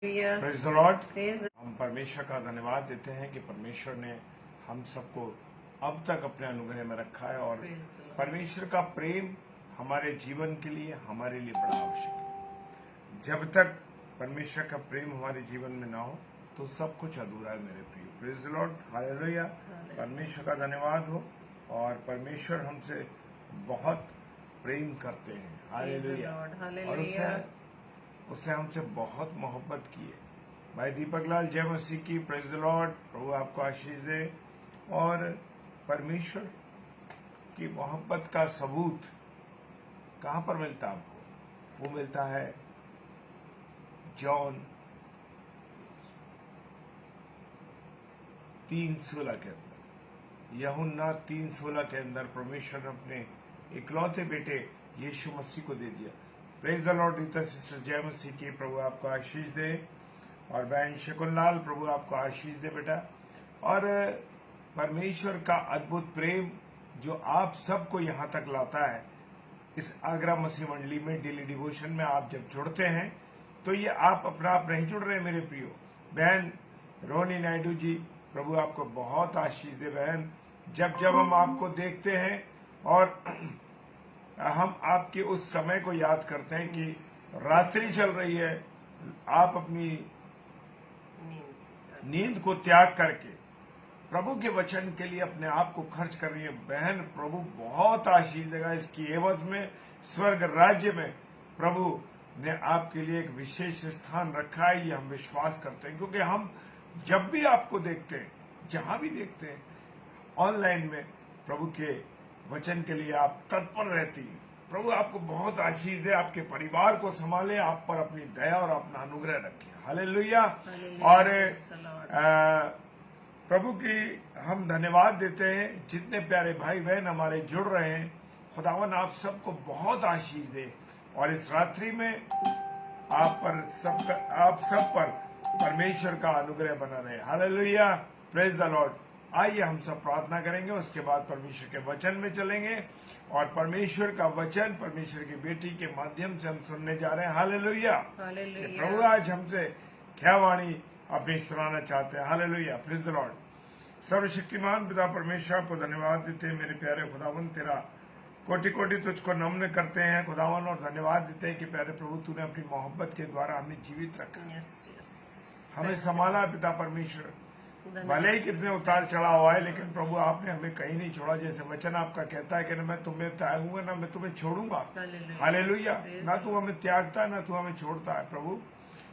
Praise the Lord. हम परमेश्वर का धन्यवाद देते हैं कि परमेश्वर ने हम सबको अब तक अपने अनुग्रह में रखा है और परमेश्वर का प्रेम हमारे जीवन के लिए हमारे लिए बड़ा आवश्यक है। जब तक परमेश्वर का प्रेम हमारे जीवन में ना हो तो सब कुछ अधूरा है मेरे प्रिय। Praise the Lord, hallelujah. परमेश्वर का धन्यवाद हो और परमेश्वर हमसे बहुत प्रेम करते हैं, हालेलुया। और उसने हमसे बहुत मोहब्बत की है। भाई दीपक लाल, जय मसीह की। Praise the Lord. प्रभु आपको आशीष दे। और परमेश्वर की मोहब्बत का सबूत कहाँ पर मिलता है आपको? वो मिलता है जॉन 3:16 के अंदर, यूहन्ना 3:16 के अंदर परमेश्वर ने अपने इकलौते बेटे यीशु मसीह को दे दिया। Praise the Lord. Rita sister, जय मसीह की। प्रभु आपको आशीष दे। और बहन शकुन लाल, प्रभु आपको आशीष दे बेटा। और परमेश्वर का अद्भुत प्रेम जो आप सबको यहाँ तक लाता है, इस आगरा मसीह मंडली में डेली डिवोशन में आप जब जुड़ते हैं तो ये आप अपना आप नहीं जुड़ रहे मेरे प्रियो। बहन रोनी नायडू जी, प्रभु आपको बहुत आशीष दे। बहन, जब जब हम आपको देखते हैं और हम आपके उस समय को याद करते हैं कि रात्रि चल रही है, आप अपनी नींद को त्याग करके प्रभु के वचन के लिए अपने आप को खर्च कर रही है। बहन, प्रभु बहुत आशीष देगा। इसकी एवज में स्वर्ग राज्य में प्रभु ने आपके लिए एक विशेष स्थान रखा है, ये हम विश्वास करते हैं। क्योंकि हम जब भी आपको देखते हैं, जहां भी देखते हैं, ऑनलाइन में प्रभु के वचन के लिए आप तत्पर रहती हैं। प्रभु आपको बहुत आशीष दे, आपके परिवार को संभाले, आप पर अपनी दया और अपना अनुग्रह रखे, हालेलुया। और प्रभु की हम धन्यवाद देते हैं। जितने प्यारे भाई बहन हमारे जुड़ रहे हैं, खुदावन आप सबको बहुत आशीष दे। और इस रात्रि में आप सब पर परमेश्वर का अनुग्रह बना रहे, हालेलुया। Praise the Lord. आइए हम सब प्रार्थना करेंगे, उसके बाद परमेश्वर के वचन में चलेंगे। और परमेश्वर का वचन परमेश्वर की बेटी के माध्यम से हम सुनने जा रहे हैं, हालेलुया। प्रभु आज हमसे क्या वाणी अपनी सुनाना चाहते हैं, हालेलुया। Praise the Lord. सर्वशक्तिमान पिता परमेश्वर को धन्यवाद देते हैं मेरे प्यारे खुदावन। तेरा कोटि कोटि तुझको नमन करते हैं खुदावन, और धन्यवाद देते हैं कि प्यारे प्रभु तूने अपनी मोहब्बत के द्वारा हमें जीवित रखा, हमें संभाला पिता परमेश्वर। भले ही कितने उतार चढ़ाव आए, लेकिन प्रभु आपने हमें कहीं नहीं छोड़ा। जैसे वचन आपका कहता है कि न मैं तुम्हें त्यागूंगा ना मैं तुम्हें छोड़ूंगा, हालेलुया। ना तू हमें त्यागता है ना तू हमें छोड़ता है प्रभु,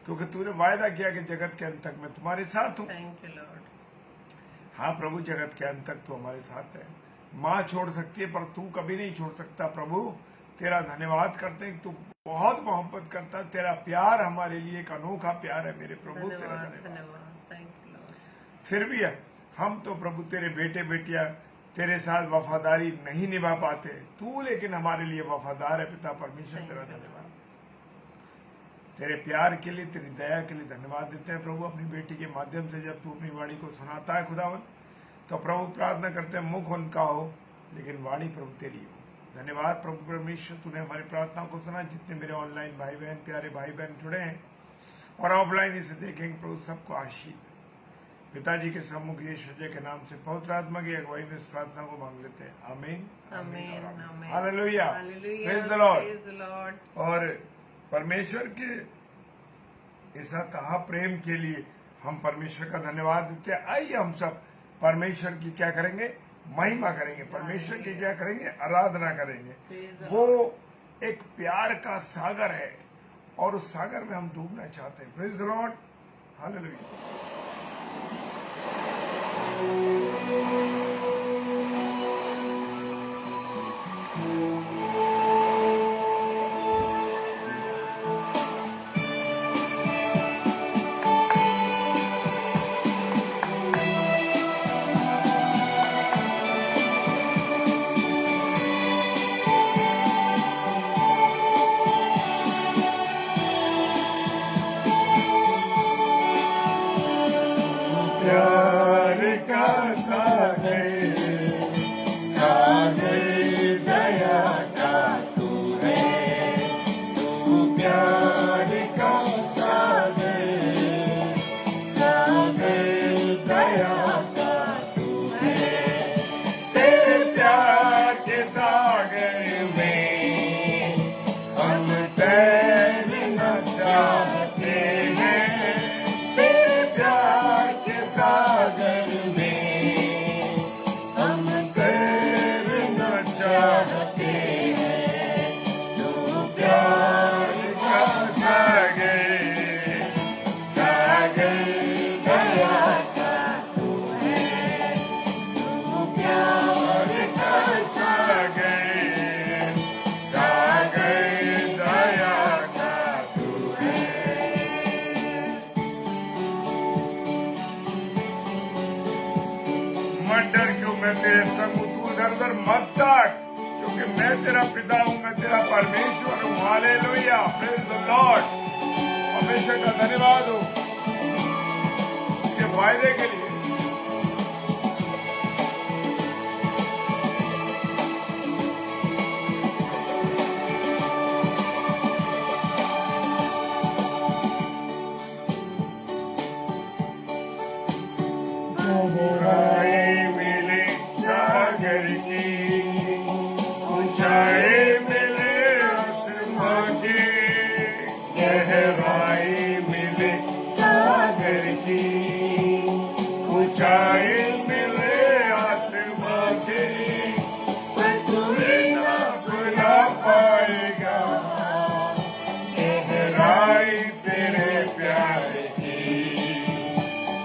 क्योंकि तूने वायदा किया कि जगत के अंत तक मैं तुम्हारे साथ हूँ। हाँ प्रभु, जगत के अंत तक तू हमारे साथ है। माँ छोड़ सकती है पर तू कभी नहीं छोड़ सकता। प्रभु तेरा धन्यवाद करते हैं, तू बहुत मोहब्बत करता है। तेरा प्यार हमारे लिए एक अनोखा प्यार है मेरे प्रभु, तेरा धन्यवाद। फिर भी हम तो प्रभु तेरे बेटे बेटियां तेरे साथ वफादारी नहीं निभा पाते, तू लेकिन हमारे लिए वफादार है पिता परमेश्वर। तेरा धन्यवाद। तेरे प्यार के लिए, तेरी दया के लिए धन्यवाद देते हैं प्रभु। अपनी बेटी के माध्यम से जब तू अपनी वाणी को सुनाता है खुदावन, तो प्रभु प्रार्थना करते हैं मुख उनका हो लेकिन वाणी प्रभु तेरी हो। धन्यवाद प्रभु परमेश्वर, तूने हमारी प्रार्थनाओं को सुना। जितने मेरे ऑनलाइन भाई बहन, प्यारे भाई बहन जुड़े हैं और ऑफलाइन इसे देखेंगे, प्रभु सबको आशीष। पिताजी के सम्मुख यीशु के नाम से पवित्र आत्मा की अगुवाई में इस प्रार्थना को मांग लेते हैं, आमीन, आमीन, हालेलुया। Praise the Lord. और परमेश्वर के इस अथाह प्रेम के लिए हम परमेश्वर का धन्यवाद देते हैं। आइए हम सब परमेश्वर की क्या करेंगे? महिमा करेंगे। परमेश्वर की क्या करेंगे? आराधना करेंगे। वो एक प्यार का सागर है और उस सागर में हम डूबना चाहते हैं। Praise the Lord, hallelujah. प्यार का सागर, सागर दया का तू है, तू प्यार का सागर। सागर दया का तू है, तू प्यार का सागर, सागर दया का तू है। मत डर क्यों, मैं तेरे संग हूं, तू इधर उधर मत ताक, क्योंकि मैं तेरा पिता हूं, मैं तेरा परमेश्वर हूं। Hallelujah, praise the Lord. हमेशा का धन्यवाद हो इसके वायदे के लिए। गहराई मिले सागर की, ऊंचाई मिले आसमां की, गहराई मिले सागर की, ऊंचाई मिले आसमां की, पर तू नाप ना पाएगा गहराई तेरे प्यार की,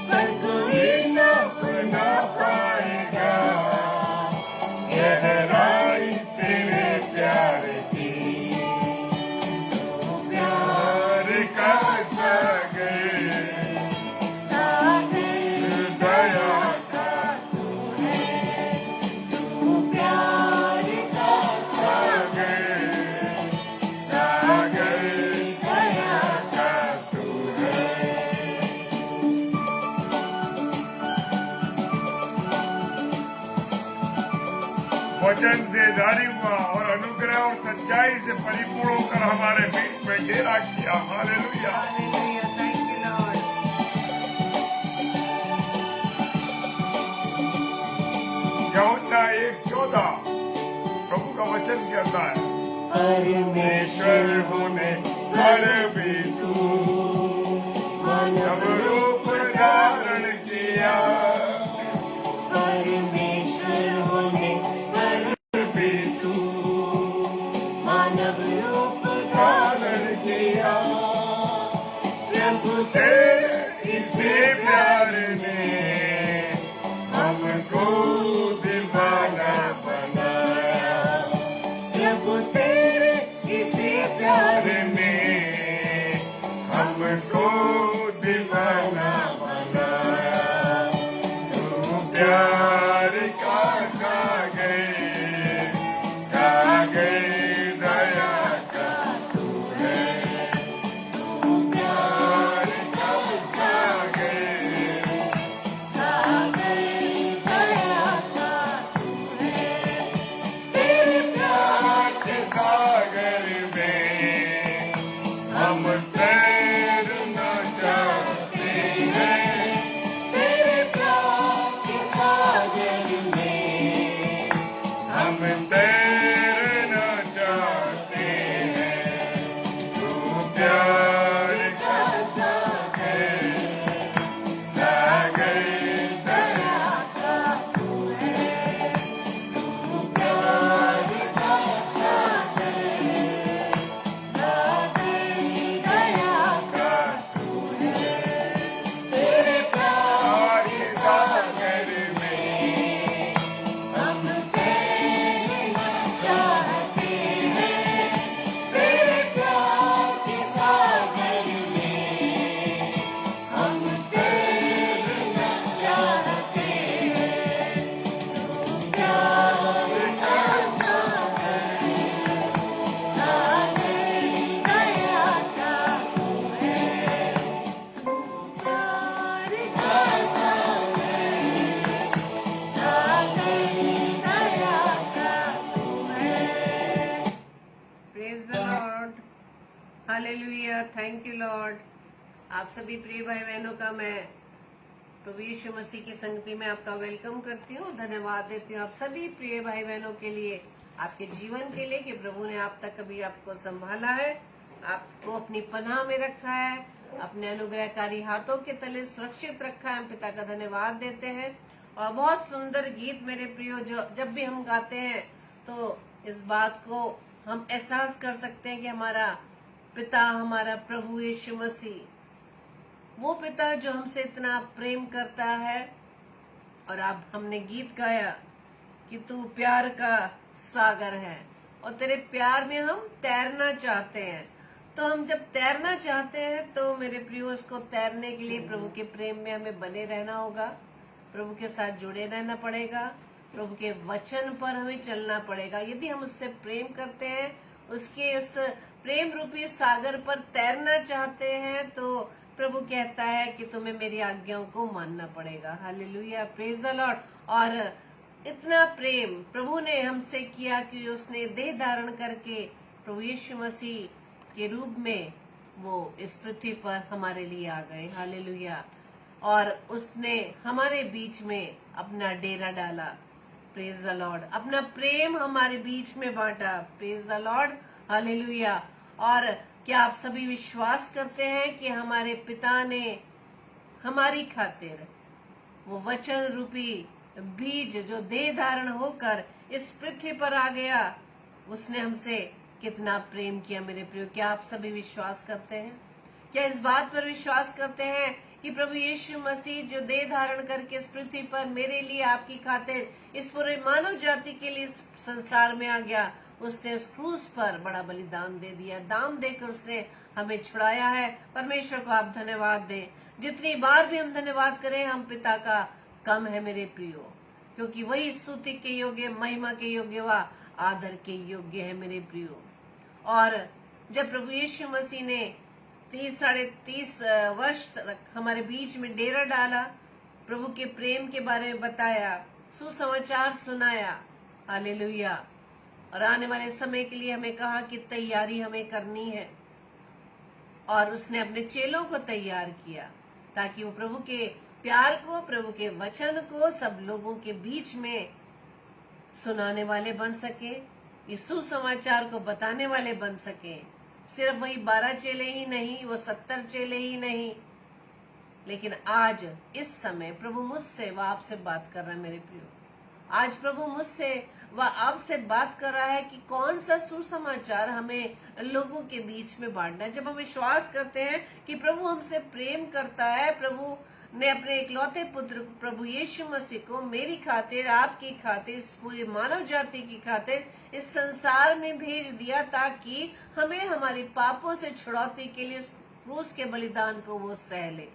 पर कोई नाप ना पाएगा गहराई तेरे प्यार की। तू प्यार का सागर, सागर दया का तू है, तू प्यार का सागर, सागर दया का तू है। वचन देदारी हुआ और अनुग्रह और सच्चाई से परिपूर्ण होकर हमारे बीच में डेरा किया। Hallelujah. Hallelujah. Thank you, Lord. यूहन्ना 1:14 प्रभु का वचन कहता है, परमेश्वर होने पर भी तू मानव रूप धारण किया, परमेश्वर होने पर भी तू मानव रूप धारण किया, प्रभु तेरे इसी प्यार ने हमको दीवाना बनाया, प्रभु तेरे इसी प्यार ने हमको दीवाना बनाया। तू प्यार का सागर, सागर दया का तू है, तू प्यार का सागर, सागर दया का तू है। तेरे प्यार के सागर में हम तैरना चाहते हैं, तेरे प्यार के सागर में हम तैरना चाहते हैं। तू प्यार का सागर, सागर दया का तू है, तू प्यार का सागर, सागर दया का तू है। तेरे प्यार के सागर में हम तैरना चाहते हैं, तेरे प्यार के सागर में हम तैरना चाहते हैं। तू प्यार का सागर, सागर दया का तू है, प्यार का सागर, सागर दया का तू है। Praise the Lord. Hallelujah. Thank you, Lord. आप सभी प्रिय भाई बहनों का मैं प्रभु यीशु मसीह की संगति में आपका वेलकम करती हूँ, धन्यवाद देती हूँ आप सभी प्रिय भाई बहनों के लिए, आपके जीवन के लिए कि प्रभु ने आप तक कभी आपको संभाला है, आपको अपनी पनाह में रखा है, अपने अनुग्रहकारी हाथों के तले सुरक्षित रखा है। हम पिता का धन्यवाद देते हैं। और बहुत सुंदर गीत मेरे प्रियो, जो जब भी हम गाते हैं तो इस बात को हम एहसास कर सकते हैं कि हमारा पिता, हमारा प्रभु यीशु मसीह वो पिता जो हमसे इतना प्रेम करता है। और अब हमने गीत गाया कि तू प्यार का सागर है और तेरे प्यार में हम तैरना चाहते हैं। तो हम जब तैरना चाहते हैं तो मेरे प्रियो, उसको तैरने के लिए प्रभु के प्रेम में हमें बने रहना होगा, प्रभु के साथ जुड़े रहना पड़ेगा, प्रभु के वचन पर हमें चलना पड़ेगा। यदि हम उससे प्रेम करते हैं, उसके उस प्रेम रूपी सागर पर तैरना चाहते हैं, तो प्रभु कहता है कि तुम्हें मेरी आज्ञाओं को मानना पड़ेगा। Hallelujah, praise the Lord. और इतना प्रेम प्रभु ने हमसे किया कि उसने देह धारण करके प्रभु यीशु मसीह के रूप में वो इस पृथ्वी पर हमारे लिए आ गए। हालेलुया। और उसने हमारे बीच में अपना डेरा डाला। Praise the Lord. अपना प्रेम हमारे बीच में बांटा। Praise the Lord. हालेलुया। और क्या आप सभी विश्वास करते हैं कि हमारे पिता ने हमारी खातिर वो वचन रूपी बीज जो देह धारण होकर इस पृथ्वी पर आ गया, उसने हमसे कितना प्रेम किया। मेरे प्रियो, क्या आप सभी विश्वास करते हैं? क्या इस बात पर विश्वास करते हैं कि प्रभु यीशु मसीह जो देह धारण करके इस पृथ्वी पर मेरे लिए, आपकी खातिर, इस पूरे मानव जाति के लिए इस संसार में आ गया, उसने उस क्रूस पर बड़ा बलिदान दे दिया, दाम देकर उसने हमें छुड़ाया है। परमेश्वर को आप धन्यवाद दें। जितनी बार भी हम धन्यवाद करें, हम पिता का कम है मेरे प्रियो, क्योंकि वही स्तुति के योग्य, महिमा के योग्य व आदर के योग्य है मेरे प्रियो। और जब प्रभु यीशु मसीह ने 30-30.5 वर्ष तक हमारे बीच में डेरा डाला, प्रभु के प्रेम के बारे में बताया, सुसमाचार सुनाया, हालेलुया, और आने वाले समय के लिए हमें कहा कि तैयारी हमें करनी है। और उसने अपने चेलों को तैयार किया ताकि वो प्रभु के प्यार को, प्रभु के वचन को सब लोगों के बीच में सुनाने वाले बन सके, इस सुसमाचार को बताने वाले बन सके। सिर्फ वही 12 चेले ही नहीं, वो 70 चेले ही नहीं, लेकिन आज इस समय प्रभु मुझसे व आपसे बात कर रहा है मेरे प्रियो। आज प्रभु मुझसे व आपसे बात कर रहा है कि कौन सा सुसमाचार हमें लोगों के बीच में बांटना है। जब हम विश्वास करते हैं कि प्रभु हमसे प्रेम करता है, प्रभु ने अपने इकलौते पुत्र प्रभु यीशु मसीह को मेरी खातिर, आपकी खातिर, इस पूरी मानव जाति की खातिर इस संसार में भेज दिया ताकि हमें हमारे पापों से छुड़ौती के लिए क्रूस के बलिदान को वो सह ले।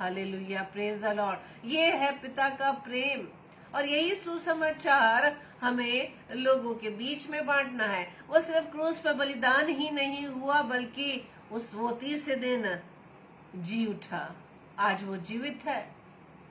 Hallelujah, praise the Lord. ये है पिता का प्रेम और यही सुसमाचार हमें लोगों के बीच में बांटना है। वो सिर्फ क्रूस पर बलिदान ही नहीं हुआ, बल्कि वो 30 दिन जी उठा। आज वो जीवित है।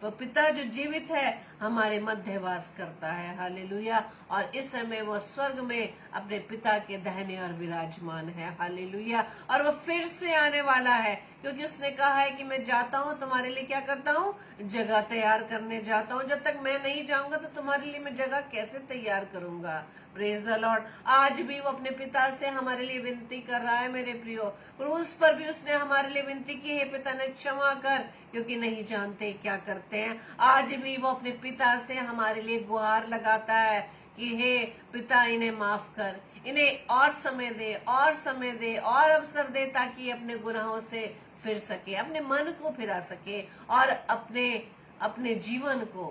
वो पिता जो जीवित है हमारे मध्य वास करता है। हालेलुया। और इस समय वो स्वर्ग में अपने पिता के दाहिने और विराजमान है। हालेलुया। और वो फिर से आने वाला है, क्योंकि उसने कहा है कि मैं जाता हूँ, तुम्हारे लिए क्या करता हूँ, जगह तैयार करने जाता हूँ। जब तक मैं नहीं जाऊंगा तो तुम्हारे लिए मैं जगह कैसे तैयार करूंगा। Praise the Lord. आज भी वो अपने पिता से हमारे लिए विनती कर रहा है मेरे प्रियो। क्रूस पर भी उसने हमारे लिए विनती की है, पिता ने क्षमा कर, क्योंकि नहीं जानते क्या करते हैं। आज भी वो अपने पिता से हमारे लिए गुहार लगाता है कि हे पिता, इन्हें माफ कर, इन्हें और समय दे, और समय दे, और अवसर दे, ताकि अपने गुनाहों से फिर सके, अपने मन को फिरा सके और अपने जीवन को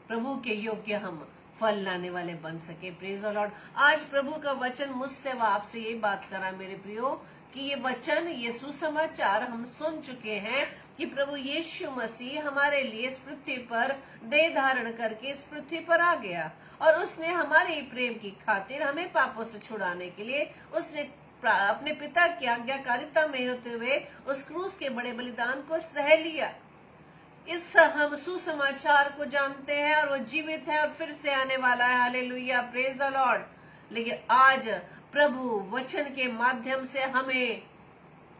प्रभु के योग्य हम फल लाने वाले बन सके। Praise the Lord. आज प्रभु का वचन मुझसे व आपसे यही बात करा मेरे प्रियो कि ये वचन, ये सुसमाचार हम सुन चुके हैं कि प्रभु यीशु मसीह हमारे लिए इस पृथ्वी पर देह धारण करके इस पृथ्वी पर आ गया और उसने हमारे प्रेम की खातिर हमें पापों से छुड़ाने के लिए उसने अपने पिता की आज्ञाकारिता में होते हुए उस क्रूस के बड़े बलिदान को सह लिया। इस हम सुसमाचार को जानते हैं और वो जीवित है और फिर से आने वाला है। Hallelujah, praise the Lord. लेकिन आज प्रभु वचन के माध्यम से हमें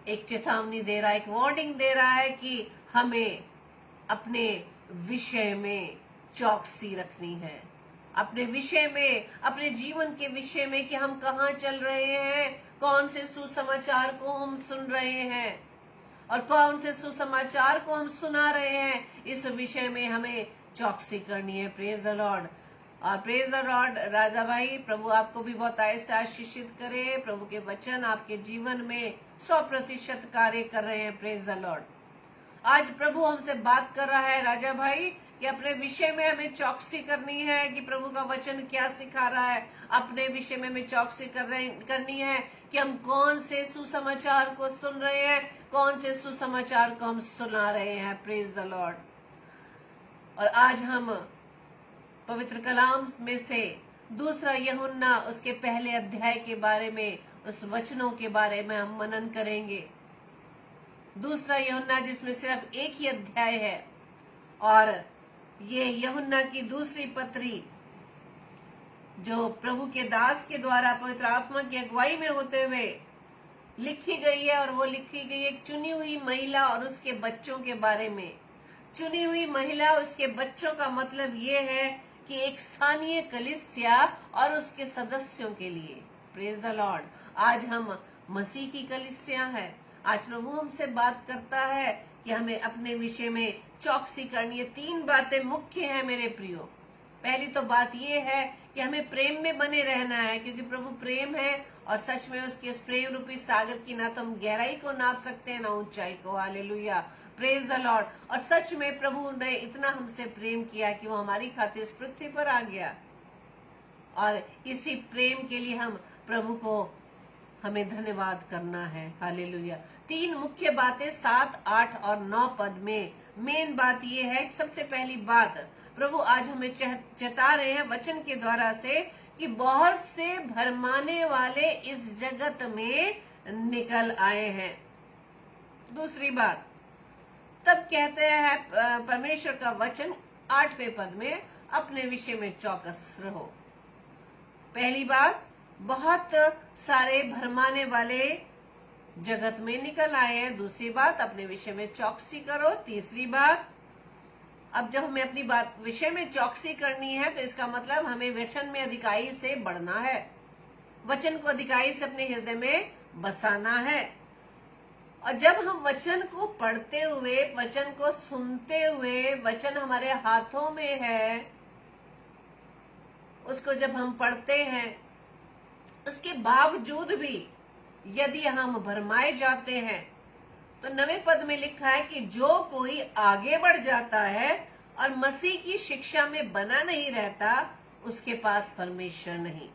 एक चेतावनी दे रहा है, एक वार्निंग दे रहा है कि हमें अपने विषय में चौकसी रखनी है, अपने विषय में, अपने जीवन के विषय में कि हम कहाँ चल रहे हैं, कौन से सुसमाचार को हम सुन रहे हैं और कौन से सुसमाचार को हम सुना रहे हैं। इस विषय में हमें चौकसी करनी है। Praise the Lord. और प्रेज द लॉर्ड। राजा भाई, प्रभु आपको भी बहुत ऐसे आशीषित करे। प्रभु के वचन आपके जीवन में 100% कार्य कर रहे हैं। Praise the Lord. आज प्रभु हमसे बात कर रहा है राजा भाई कि अपने विषय में हमें चौकसी करनी है कि प्रभु का वचन क्या सिखा रहा है। अपने विषय में हमें चौकसी करनी है कि हम कौन से सुसमाचार को सुन रहे हैं, कौन से सुसमाचार को हम सुना रहे हैं। Praise the Lord. और आज हम पवित्र कलाम में से दूसरा यूहन्ना उसके पहले अध्याय के बारे में, उस वचनों के बारे में हम मनन करेंगे। दूसरा यूहन्ना जिसमें सिर्फ एक ही अध्याय है और ये यूहन्ना की दूसरी पत्री जो प्रभु के दास के द्वारा पवित्र आत्मा की अगुवाई में होते हुए लिखी गई है। और वो लिखी गई एक चुनी हुई महिला और उसके बच्चों के बारे में। चुनी हुई महिला, उसके बच्चों का मतलब ये है कि एक स्थानीय कलीसिया और उसके सदस्यों के लिए। Praise the Lord. आज हम मसीह की कलीसिया है। आज प्रभु हमसे बात करता है कि हमें अपने विषय में चौकसी करनी है। 3 बातें मुख्य हैं मेरे प्रियो। पहली तो बात ये है कि हमें प्रेम में बने रहना है, क्योंकि प्रभु प्रेम है और सच में उसके इस प्रेम रूपी सागर की ना तो हम गहराई को नाप सकते हैं ना ऊंचाई को। Hallelujah, praise the Lord. और सच में प्रभु ने इतना हमसे प्रेम किया कि वो हमारी खातिर इस पृथ्वी पर आ गया। और इसी प्रेम के लिए हम प्रभु को हमें धन्यवाद करना है। हालेलुया। 3 मुख्य बातें 7, 8 और 9 पद में। मेन बात यह है, सबसे पहली बात प्रभु आज हमें चेता रहे हैं वचन के द्वारा से कि बहुत से भरमाने वाले इस जगत में निकल आए हैं। दूसरी बात, तब कहते हैं परमेश्वर का वचन 8वें पद में, अपने विषय में चौकस रहो। पहली बात, बहुत सारे भरमाने वाले जगत में निकल आए हैं। दूसरी बात, अपने विषय में चौकसी करो। तीसरी बात, अब जब हमें अपनी बात विषय में चौकसी करनी है तो इसका मतलब हमें वचन में अधिकाई से बढ़ना है, वचन को अधिकाई से अपने हृदय में बसाना है। और जब हम वचन को पढ़ते हुए, वचन को सुनते हुए, वचन हमारे हाथों में है, उसको जब हम पढ़ते हैं, उसके बावजूद भी यदि हम भरमाए जाते हैं तो 9वें पद में लिखा है कि जो कोई आगे बढ़ जाता है और मसीह की शिक्षा में बना नहीं रहता, उसके पास परमेश्वर नहीं।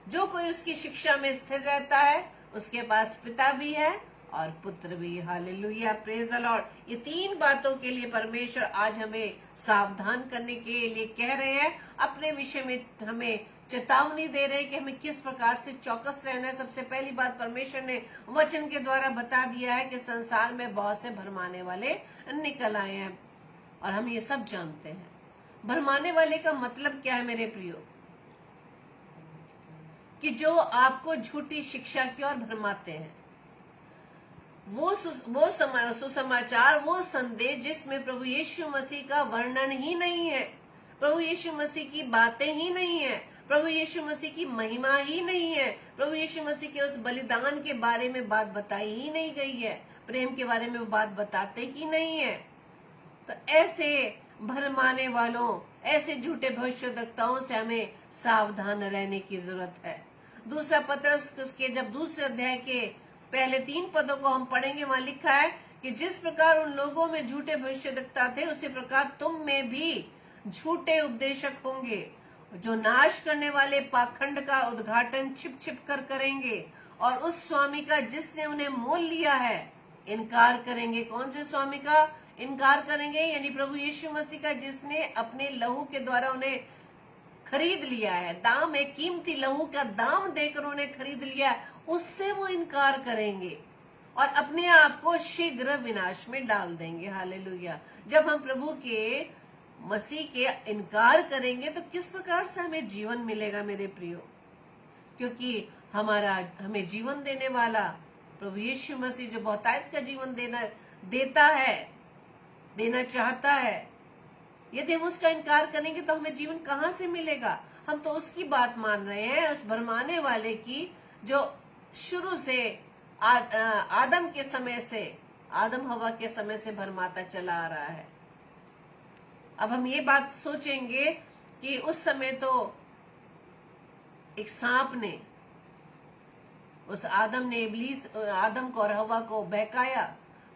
जो कोई उसकी शिक्षा में स्थिर रहता है, उसके पास पिता भी है और पुत्र भी। Hallelujah, praise the Lord. ये 3 बातों के लिए परमेश्वर आज हमें सावधान करने के लिए कह रहे हैं। अपने विषय में हमें चेतावनी दे रहे हैं कि हमें किस प्रकार से चौकस रहना है। सबसे पहली बात परमेश्वर ने वचन के द्वारा बता दिया है कि संसार में बहुत से भरमाने वाले निकल आए हैं और हम ये सब जानते हैं। भरमाने वाले का मतलब क्या है मेरे प्रियो? कि जो आपको झूठी शिक्षा की ओर भरमाते हैं, वो सुसमाचार, वो संदेश जिसमें प्रभु यीशु मसीह का वर्णन ही नहीं है, प्रभु यीशु मसीह की बातें ही नहीं है, प्रभु यीशु मसीह की महिमा ही नहीं है, प्रभु यीशु मसीह के उस बलिदान के बारे में बात बताई ही नहीं गई है, प्रेम के बारे में वो बात बताते ही नहीं है। तो ऐसे भरमाने वालों, ऐसे झूठे भविष्यवक्ताओं से हमें सावधान रहने की जरूरत है। दूसरा पत्रस के जब दूसरे अध्याय के पहले 3 पदों को हम पढ़ेंगे, वहां लिखा है कि जिस प्रकार उन लोगों में झूठे भविष्यवक्ता थे, उसी प्रकार तुम में भी झूठे उपदेशक होंगे, जो नाश करने वाले पाखंड का उद्घाटन छिप छिप कर करेंगे और उस स्वामी का जिसने उन्हें मोल लिया है इनकार करेंगे। कौन से स्वामी का इनकार करेंगे? यानी प्रभु यीशु मसीह का, जिसने अपने लहू के द्वारा उन्हें खरीद लिया है। दाम है, कीमती लहू का दाम देकर उन्हें खरीद लिया, उससे वो इनकार करेंगे और अपने आप को शीघ्र विनाश में डाल देंगे। हालेलुया। जब हम प्रभु के, मसीह के इनकार करेंगे तो किस प्रकार से हमें जीवन मिलेगा मेरे प्रियो? क्योंकि हमें जीवन देने वाला प्रभु यीशु मसीह, जो बहुतायत का जीवन देना चाहता है, यदि हम उसका इनकार करेंगे तो हमें जीवन कहाँ से मिलेगा? हम तो उसकी बात मान रहे हैं, उस भरमाने वाले की, जो शुरू से आदम के समय से, आदम हवा के समय से भरमाता चला आ रहा है। अब हम ये बात सोचेंगे कि उस समय तो एक सांप ने, उस आदम को और हवा को बहकाया,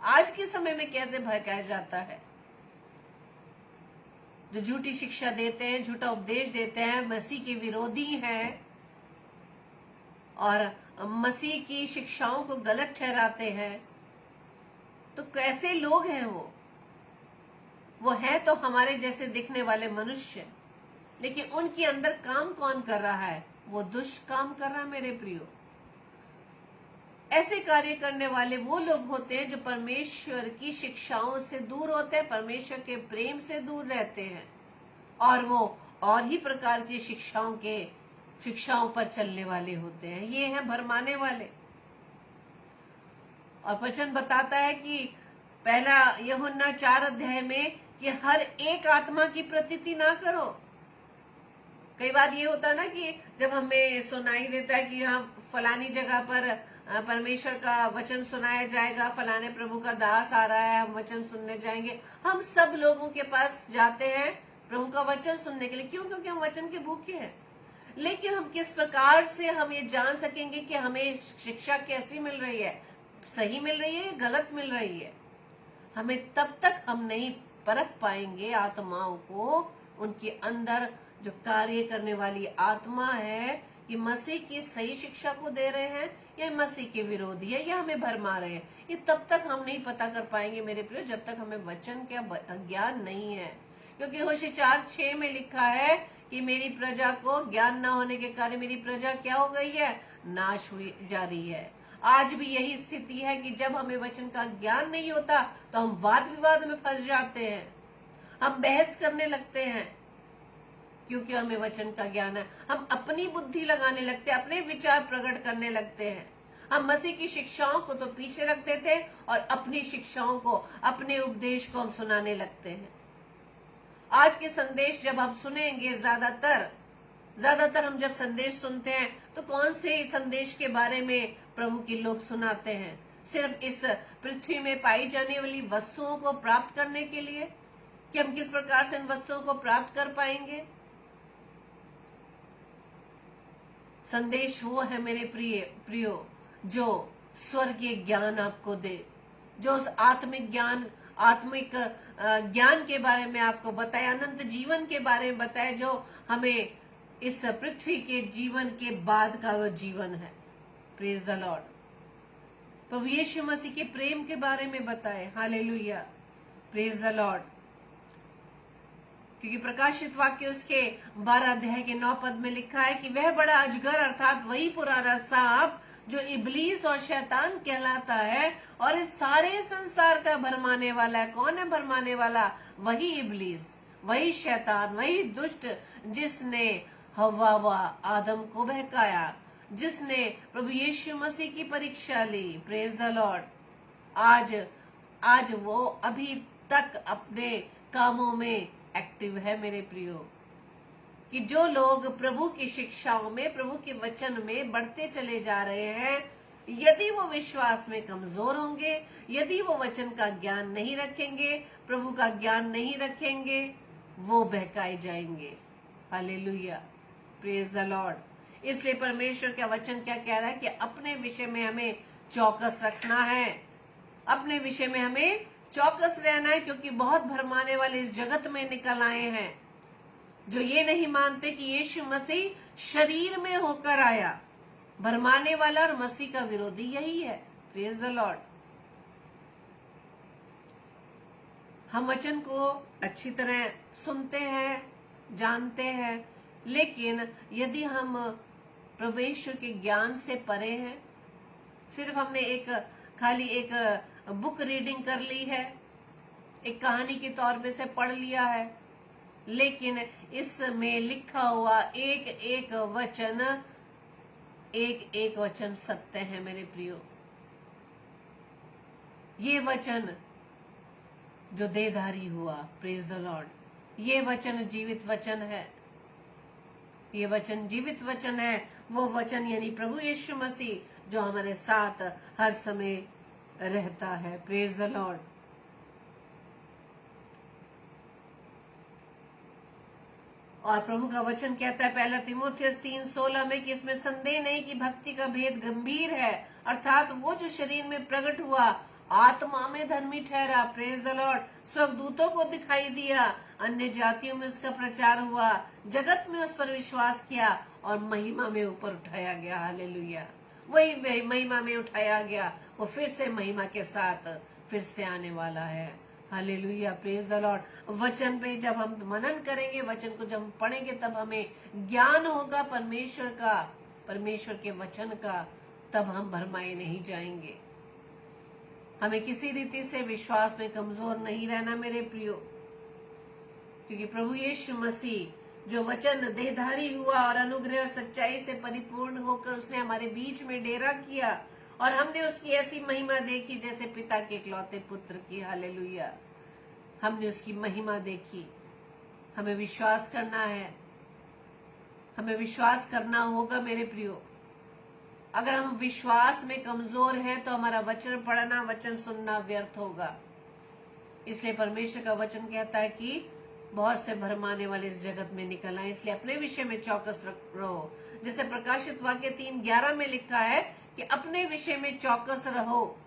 आज के समय में कैसे भड़काया जाता है। जो झूठी शिक्षा देते हैं, झूठा उपदेश देते हैं, मसीह के विरोधी हैं और मसीह की शिक्षाओं को गलत ठहराते हैं, तो कैसे लोग हैं वो है तो हमारे जैसे दिखने वाले मनुष्य, लेकिन उनके अंदर काम कौन कर रहा है? वो दुष्ट काम कर रहा है मेरे प्रियो। ऐसे कार्य करने वाले वो लोग होते हैं जो परमेश्वर की शिक्षाओं से दूर होते हैं, परमेश्वर के प्रेम से दूर रहते हैं, और वो और ही प्रकार की शिक्षाओं पर चलने वाले होते हैं। ये हैं भरमाने वाले। और वचन बताता है कि पहला यूहन्ना 4 अध्याय में कि हर एक आत्मा की प्रतीति ना करो। कई बार ये होता है ना कि जब हमें सुनाई देता है कि यहाँ फलानी जगह पर परमेश्वर का वचन सुनाया जाएगा, फलाने प्रभु का दास आ रहा है, हम वचन सुनने जाएंगे, हम सब लोगों के पास जाते हैं प्रभु का वचन सुनने के लिए। क्यों? क्योंकि हम वचन के भूखे हैं। लेकिन हम किस प्रकार से हम ये जान सकेंगे कि हमें शिक्षा कैसी मिल रही है, सही मिल रही है, गलत मिल रही है? हमें तब तक हम नहीं परख पाएंगे आत्माओं को, उनके अंदर जो कार्य करने वाली आत्मा है, कि मसीह की सही शिक्षा को दे रहे हैं या मसीह के विरोधी है या हमें भरमा रहे हैं। ये तब तक हम नहीं पता कर पाएंगे मेरे प्रियो, जब तक हमें वचन का ज्ञान नहीं है। क्योंकि होशे 4:6 में लिखा है कि मेरी प्रजा को ज्ञान न होने के कारण मेरी प्रजा क्या हो गई है? नाश हुई जा रही है। आज भी यही स्थिति है कि जब हमें वचन का ज्ञान नहीं होता तो हम वाद विवाद में फंस जाते हैं, हम बहस करने लगते हैं। क्योंकि हमें वचन का ज्ञान है, हम अपनी बुद्धि लगाने लगते हैं, अपने विचार प्रकट करने लगते हैं। हम मसीह की शिक्षाओं को तो पीछे रख देते हैं और अपनी शिक्षाओं को, अपने उपदेश को हम सुनाने लगते हैं। आज के संदेश जब हम सुनेंगे, ज्यादातर हम जब संदेश सुनते हैं तो कौन से संदेश के बारे में प्रभु के लोग सुनाते हैं? सिर्फ इस पृथ्वी में पाई जाने वाली वस्तुओं को प्राप्त करने के लिए कि हम किस प्रकार से इन वस्तुओं को प्राप्त कर पाएंगे। संदेश वो है मेरे प्रियो जो स्वर्गीय ज्ञान आपको दे, जो उस आत्मिक ज्ञान के बारे में आपको बताए, अनंत जीवन के बारे में बताए, जो हमें इस पृथ्वी के जीवन के बाद का वो जीवन है। Praise the Lord. प्रभु यीशु मसीह के प्रेम के बारे में बताए। Hallelujah, praise the Lord. क्योंकि प्रकाशित वाक्य उसके 12 अध्याय के 9 पद में लिखा है कि वह बड़ा अजगर अर्थात वही पुराना सांप जो इब्लीस और शैतान कहलाता है और इस सारे संसार का भरमाने वाला है। कौन है भरमाने वाला? वही इब्लीस, वही शैतान, वही दुष्ट जिसने हव्वा व आदम को बहकाया, जिसने प्रभु यीशु मसीह की परीक्षा ली। Praise the Lord. आज वो अभी तक अपने कामों में एक्टिव है मेरे प्रियो। कि जो लोग प्रभु की शिक्षाओं में, प्रभु के वचन में बढ़ते चले जा रहे हैं, यदि वो विश्वास में कमजोर होंगे, यदि वो वचन का ज्ञान नहीं रखेंगे, प्रभु का ज्ञान नहीं रखेंगे, वो बहकाए जाएंगे। Hallelujah, praise the Lord. इसलिए परमेश्वर का वचन क्या कह रहा है कि अपने विषय में हमें चौकस रखना है, अपने विषय में हमें चौकस रहना है। क्योंकि बहुत भरमाने वाले इस जगत में निकल आए हैं जो ये नहीं मानते कि यीशु मसीह शरीर में होकर आया। भरमाने वाला और मसीह का विरोधी यही है। Praise the Lord. हम वचन को अच्छी तरह सुनते हैं, जानते हैं, लेकिन यदि हम परमेश्वर के ज्ञान से परे हैं, सिर्फ हमने खाली एक बुक रीडिंग कर ली है, एक कहानी के तौर पे से पढ़ लिया है, लेकिन इसमें लिखा हुआ एक एक वचन सत्य है मेरे प्रियो। ये वचन जो देहधारी हुआ, प्रेज द लॉर्ड, ये वचन जीवित वचन है। ये वचन जीवित वचन है, वो वचन यानी प्रभु यीशु मसीह जो हमारे साथ हर समय रहता है। Praise the Lord. और प्रभु का वचन कहता है पहला तीमुथियुस 3:16 में कि इसमें संदेह नहीं कि भक्ति का भेद गंभीर है, अर्थात वो जो शरीर में प्रकट हुआ आत्मा में धर्मी ठहरा। Praise the Lord. स्वर्गदूतों को दिखाई दिया, अन्य जातियों में उसका प्रचार हुआ, जगत में उस पर विश्वास किया और महिमा में ऊपर उठाया गया। हालेलुया। वही महिमा में उठाया गया, वो फिर से महिमा के साथ फिर से आने वाला है। हालेलुया। Praise the Lord. वचन पे जब हम मनन करेंगे, वचन को जब हम पढ़ेंगे, तब हमें ज्ञान होगा परमेश्वर का, परमेश्वर के वचन का, तब हम भरमाए नहीं जाएंगे। हमें किसी रीति से विश्वास में कमजोर नहीं रहना मेरे प्रियो, क्योंकि प्रभु यीशु मसीह जो वचन देहधारी हुआ और अनुग्रह और सच्चाई से परिपूर्ण होकर उसने हमारे बीच में डेरा किया और हमने उसकी ऐसी महिमा देखी जैसे पिता के इकलौते पुत्र की। हालेलुया। हमने उसकी महिमा देखी। हमें विश्वास करना है, हमें विश्वास करना होगा मेरे प्रियो। अगर हम विश्वास में कमजोर हैं तो हमारा वचन पढ़ना, वचन सुनना व्यर्थ होगा। इसलिए परमेश्वर का वचन कहता है कि बहुत से भरमाने वाले इस जगत में निकल आए, इसलिए अपने विषय में चौकस रहो। जैसे प्रकाशित वाक्य 3:11 में लिखा है कि अपने विषय में चौकस रहो।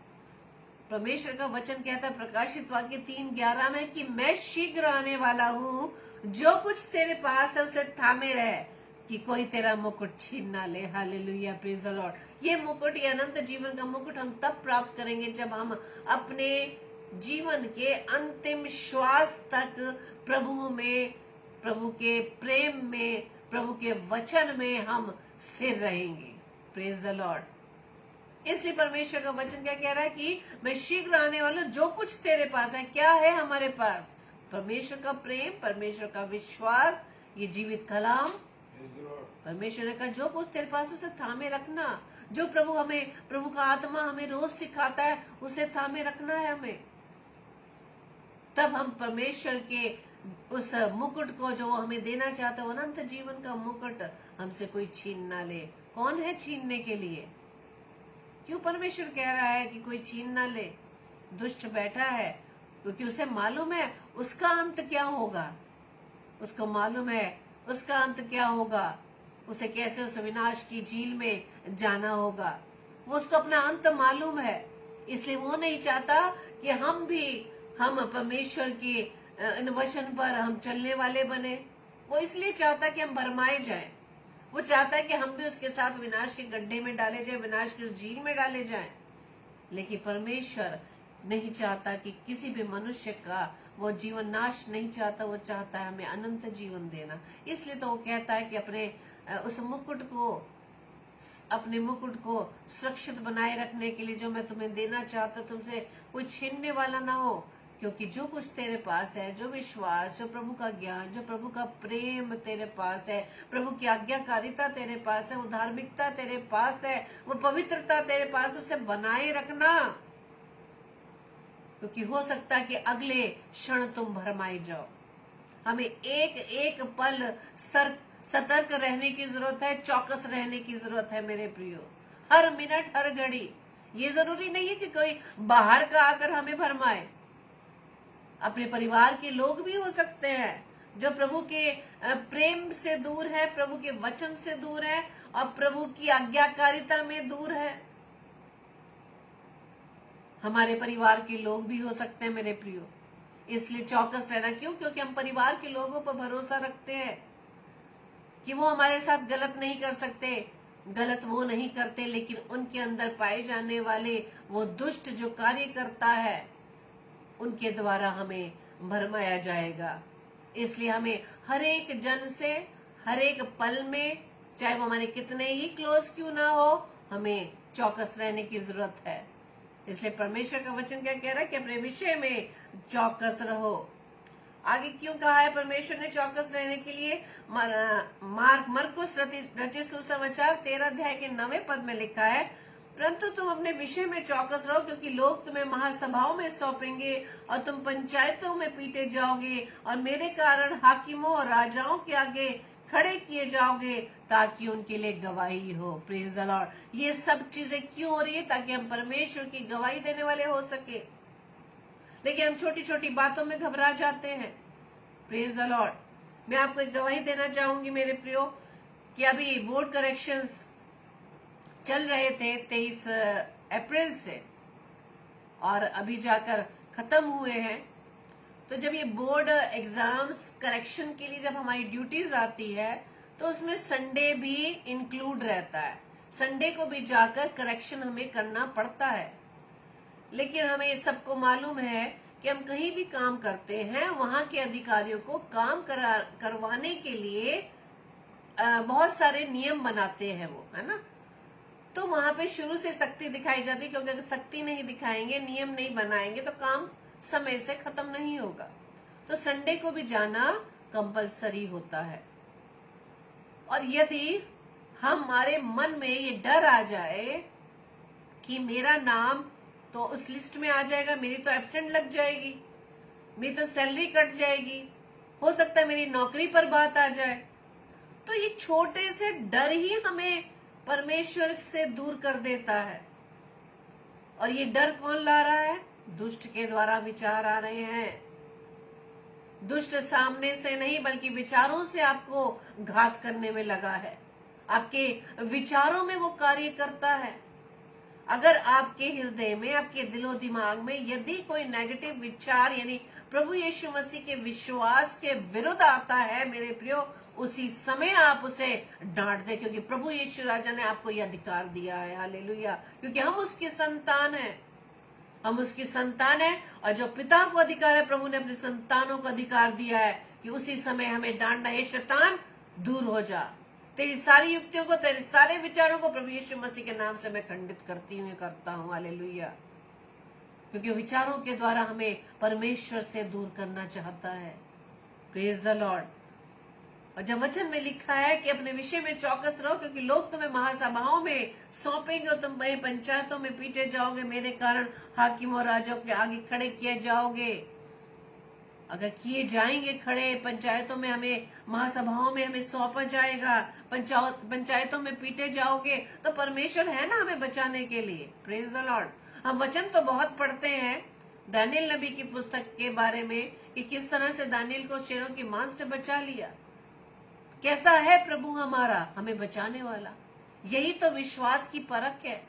परमेश्वर का वचन कहता है प्रकाशित वाक्य 3:11 में कि मैं शीघ्र आने वाला हूँ, जो कुछ तेरे पास है उसे थामे रहे, कि कोई तेरा मुकुट छीन ना ले। हालेलुया। Praise the Lord. ये मुकुट, ये अनंत जीवन का मुकुट हम तब प्राप्त करेंगे जब हम अपने जीवन के अंतिम श्वास तक प्रभु में, प्रभु के प्रेम में, प्रभु के वचन में हम स्थिर रहेंगे। Praise the Lord. इसलिए परमेश्वर का वचन क्या कह रहा है कि मैं शीघ्र आने वाला हूं, जो कुछ तेरे पास है। क्या है हमारे पास? परमेश्वर का प्रेम, परमेश्वर का विश्वास, ये जीवित कलाम। परमेश्वर ने कहा जो कुछ तेरे पास उसे थामे रखना। जो प्रभु का आत्मा हमें रोज सिखाता है उसे थामे रखना है हमें। तब हम परमेश्वर के उस मुकुट को जो हमें देना चाहता है, अनंत जीवन का मुकुट, हमसे कोई छीन ना ले। कौन है छीनने के लिए? क्यों परमेश्वर कह रहा है कि कोई छीन ना ले? दुष्ट बैठा है, क्योंकि उसे मालूम है उसका अंत क्या होगा। उसको मालूम है उसका अंत क्या होगा, उसे कैसे उस विनाश की झील में जाना होगा। वो उसको अपना अंत मालूम है, इसलिए वो नहीं चाहता कि हम परमेश्वर के इन वचन पर हम चलने वाले बने। वो इसलिए चाहता कि हम भरमाए जाएं। वो चाहता है कि हम भी उसके साथ विनाश के गड्ढे में डाले जाएं, विनाश की झील में डाले जाएं। लेकिन परमेश्वर नहीं चाहता कि किसी भी मनुष्य का वो जीवन नाश नहीं चाहता। वो चाहता है हमें अनंत जीवन देना। इसलिए तो वो कहता है कि अपने मुकुट को सुरक्षित बनाए रखने के लिए जो मैं तुम्हें देना चाहता, तुमसे कोई छीनने वाला ना हो। क्योंकि जो कुछ तेरे पास है, जो विश्वास, जो प्रभु का ज्ञान, जो प्रभु का प्रेम तेरे पास है, प्रभु की आज्ञाकारिता तेरे पास है, वो धार्मिकता तेरे पास है, वो पवित्रता तेरे पास, उसे बनाए रखना। क्योंकि हो सकता है कि अगले क्षण तुम भरमाए जाओ। हमें एक एक पल सतर्क रहने की जरूरत है, चौकस रहने की जरूरत है मेरे प्रियो। हर मिनट, हर घड़ी। ये जरूरी नहीं है कि कोई बाहर का आकर हमें भरमाए। अपने परिवार के लोग भी हो सकते हैं जो प्रभु के प्रेम से दूर है, प्रभु के वचन से दूर है और प्रभु की आज्ञाकारिता में दूर है। हमारे परिवार के लोग भी हो सकते हैं मेरे प्रियो। इसलिए चौकस रहना। क्यों? क्योंकि हम परिवार के लोगों पर भरोसा रखते हैं कि वो हमारे साथ गलत नहीं कर सकते। गलत वो नहीं करते, लेकिन उनके अंदर पाए जाने वाले वो दुष्ट जो कार्य करता है, उनके द्वारा हमें भरमाया जाएगा। इसलिए हमें हर एक जन से हर एक पल में, चाहे वो हमारे कितने ही क्लोज क्यों ना हो, हमें चौकस रहने की जरूरत है। इसलिए परमेश्वर का वचन क्या कह रहा है कि अपने विषय में चौकस रहो। आगे क्यों कहा है परमेश्वर ने चौकस रहने के लिए? मरकुस रचित सुसमाचार 13 अध्याय के 9वें पद में लिखा है, परंतु तुम अपने विषय में चौकस रहो, क्योंकि लोग तुम्हें महासभाओं में सौंपेंगे और तुम पंचायतों में पीटे जाओगे और मेरे कारण हाकिमों और राजाओं के आगे खड़े किए जाओगे, ताकि उनके लिए गवाही हो। Praise the Lord. ये सब चीजें क्यों हो रही है? ताकि हम परमेश्वर की गवाही देने वाले हो सके। लेकिन हम छोटी छोटी बातों में घबरा जाते हैं। Praise the Lord. मैं आपको एक गवाही देना चाहूंगी मेरे प्रियो कि अभी बोर्ड करेक्शंस चल रहे थे 23 अप्रैल से, और अभी जाकर खत्म हुए हैं। तो जब ये बोर्ड एग्जाम्स करेक्शन के लिए जब हमारी ड्यूटीज आती है तो उसमें संडे भी इंक्लूड रहता है। संडे को भी जाकर करेक्शन हमें करना पड़ता है। लेकिन हमें सबको मालूम है कि हम कहीं भी काम करते हैं वहां के अधिकारियों को काम करवाने के लिए बहुत सारे नियम बनाते हैं वो, है ना। तो वहां पे शुरू से सख्ती दिखाई जाती है, क्योंकि अगर सख्ती नहीं दिखाएंगे, नियम नहीं बनाएंगे तो काम समय से खत्म नहीं होगा। तो संडे को भी जाना कंपलसरी होता है। और यदि हमारे मन में ये डर आ जाए कि मेरा नाम तो उस लिस्ट में आ जाएगा, मेरी तो एब्सेंट लग जाएगी, मेरी तो सैलरी कट जाएगी, हो सकता है मेरी नौकरी पर बात आ जाए, तो ये छोटे से डर ही हमें परमेश्वर से दूर कर देता है। और ये डर कौन ला रहा है? दुष्ट के द्वारा विचार आ रहे हैं। दुष्ट सामने से नहीं बल्कि विचारों से आपको घात करने में लगा है। आपके विचारों में वो कार्य करता है। अगर आपके हृदय में, आपके दिलो दिमाग में यदि कोई नेगेटिव विचार यानी प्रभु यीशु मसीह के विश्वास के विरुद्ध आता है, मेरे प्रियो, उसी समय आप उसे डांट दे, क्योंकि प्रभु यीशु राजा ने आपको यह अधिकार दिया है। हालेलुया। क्योंकि हम उसकी संतान हैं, हम उसकी संतान है। और जो पिता को अधिकार है, प्रभु ने अपने संतानों को अधिकार दिया है कि उसी समय हमें डांटना, हे शैतान दूर हो जा, तेरी सारी युक्तियों को, तेरे सारे विचारों को प्रभु यीशु मसीह के नाम से मैं खंडित करती हूँ, करता हूँ। हालेलुया। क्योंकि विचारों के द्वारा हमें परमेश्वर से दूर करना चाहता है। Praise the Lord. और जब वचन में लिखा है कि अपने विषय में चौकस रहो, क्योंकि लोग तुम्हें महासभाओं में सौंपेंगे और तुम वही पंचायतों में पीटे जाओगे, मेरे कारण हाकिम और राजाओं के आगे खड़े किए जाओगे। अगर किए जाएंगे खड़े, पंचायतों में हमें, महासभाओं में हमें सौंपा जाएगा, पंचायतों में पीटे जाओगे, तो परमेश्वर है ना हमें बचाने के लिए। Praise the Lord. हम वचन तो बहुत पढ़ते हैं दानियेल नबी की पुस्तक के बारे में कि किस तरह से दानियेल को शेरों की मांस से बचा लिया। कैसा है प्रभु हमारा, हमें बचाने वाला। यही तो विश्वास की परख है।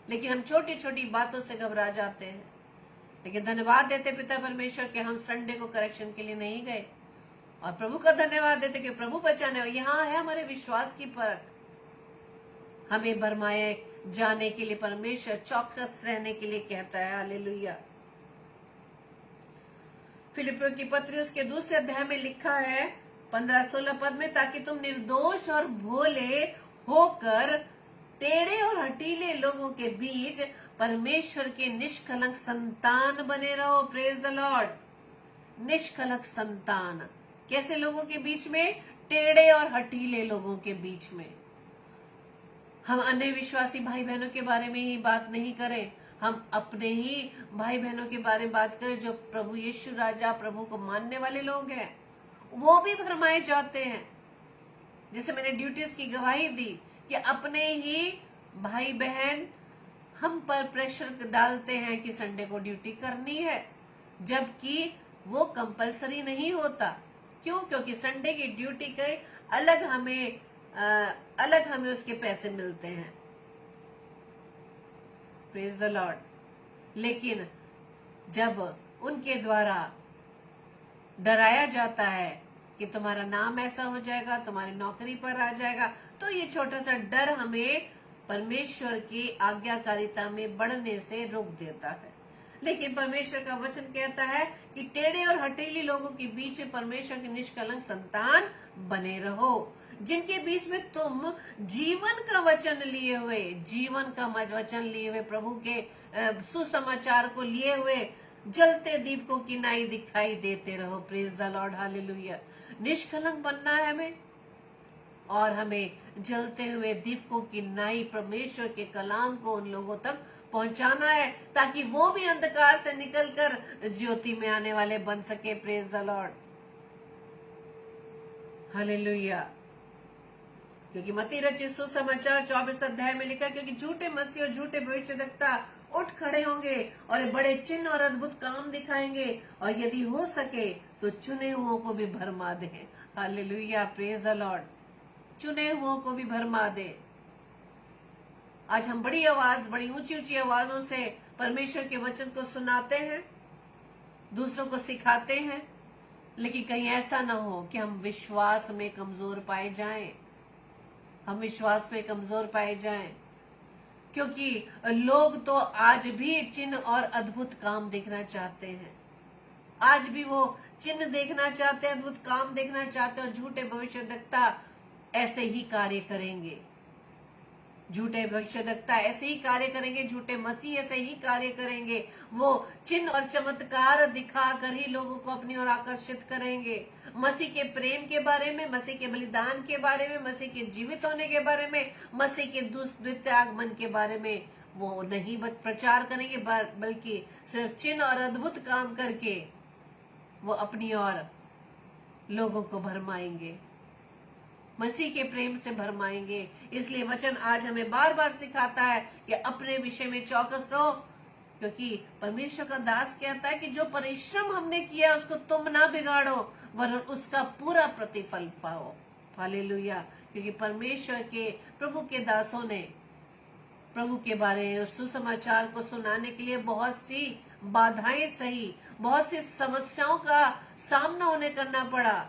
लेकिन हम छोटी छोटी बातों से घबरा जाते हैं। लेकिन धन्यवाद देते पिता परमेश्वर के हम संडे को करेक्शन के लिए नहीं गए, और प्रभु का धन्यवाद देते कि प्रभु बचाने। यहाँ है हमारे विश्वास की परख। हमें भरमाए जाने के लिए परमेश्वर चौकस रहने के लिए कहता है। हालेलुया। फिलिपियों की पत्री उसके दूसरे अध्याय में लिखा है 15-16 पद में, ताकि तुम निर्दोष और भोले होकर टेढ़े और हटीले लोगों के बीच परमेश्वर के निष्कलंक संतान बने रहो। Praise the Lord. निष्कलंक संतान कैसे लोगों के बीच में? टेढ़े और हटीले लोगों के बीच में। हम अन्य विश्वासी भाई बहनों के बारे में ही बात नहीं करें, हम अपने ही भाई बहनों के बारे में बात करें जो प्रभु यीशु राजा, प्रभु को मानने वाले लोग हैं। वो भी भरमाए जाते हैं। जैसे मैंने ड्यूटीज की गवाही दी कि अपने ही भाई बहन हम पर प्रेशर डालते हैं कि संडे को ड्यूटी करनी है, जबकि वो कंपलसरी नहीं होता। क्यों? क्योंकि संडे की ड्यूटी के अलग हमें उसके पैसे मिलते हैं। Praise the Lord. लेकिन जब उनके द्वारा डराया जाता है कि तुम्हारा नाम ऐसा हो जाएगा, तुम्हारी नौकरी पर आ जाएगा, तो ये छोटा सा डर हमें परमेश्वर की आज्ञाकारिता में बढ़ने से रोक देता है। लेकिन परमेश्वर का वचन कहता है कि टेढ़े और हठीले लोगों के बीच में परमेश्वर की निष्कलंक संतान बने रहो, जिनके बीच में तुम जीवन का वचन लिए हुए प्रभु के सुसमाचार को लिए हुए जलते दीपकों की नाई दिखाई देते रहो। Praise the Lord. हालेलुया। निष्कलंक बनना है हमें, और हमें जलते हुए दीपकों की नाई परमेश्वर के कलाम को उन लोगों तक पहुंचाना है, ताकि वो भी अंधकार से निकलकर ज्योति में आने वाले बन सके। Praise the Lord. हालेलुया। क्योंकि मत्ती रचित सुसमाचार 24 अध्याय में लिखा, क्योंकि झूठे मसीह और झूठे भविष्यद्वक्ता उठ खड़े होंगे और बड़े चिन्ह और अद्भुत काम दिखाएंगे, और यदि हो सके तो चुने हुओं को भी भरमा दे। हालेलुया। Praise the Lord. चुने हुओं को भी भरमा दे। आज हम बड़ी ऊंची ऊंची आवाजों से परमेश्वर के वचन को सुनाते हैं, दूसरों को सिखाते हैं, लेकिन कहीं ऐसा ना हो कि हम विश्वास में कमजोर पाए जाएं, हम विश्वास में कमजोर पाए जाएं, क्योंकि लोग तो आज भी चिन्ह और अद्भुत काम देखना चाहते हैं। आज भी वो चिन्ह देखना चाहते हैं, अद्भुत काम देखना चाहते हैं, और झूठे भविष्यद्वक्ता ऐसे ही कार्य करेंगे। झूठे भविष्यद्वक्ता ऐसे ही कार्य करेंगे, झूठे मसीह ऐसे ही कार्य करेंगे। वो चिन्ह और चमत्कार दिखाकर ही लोगों को अपनी ओर आकर्षित करेंगे। मसीह के प्रेम के बारे में, मसीह के बलिदान के बारे में, मसीह के जीवित होने के बारे में, मसीह के द्वितीय आगमन के बारे में वो नहीं प्रचार करेंगे, बल्कि सिर्फ चिन्ह और अद्भुत काम करके वो अपनी ओर लोगों को भरमाएंगे, मसीह के प्रेम से भरमाएंगे। इसलिए वचन आज हमें बार बार सिखाता है कि अपने विषय में चौकस रहो, क्योंकि परमेश्वर का दास कहता है कि जो परिश्रम हमने किया उसको तुम ना बिगाड़ो, वरन उसका पूरा प्रतिफल पाओ। हालेलुया। क्योंकि परमेश्वर के प्रभु के दासों ने प्रभु के बारे में सुसमाचार को सुनाने के लिए बहुत सी बाधाएं सही, बहुत सी समस्याओं का सामना उन्हें करना पड़ा,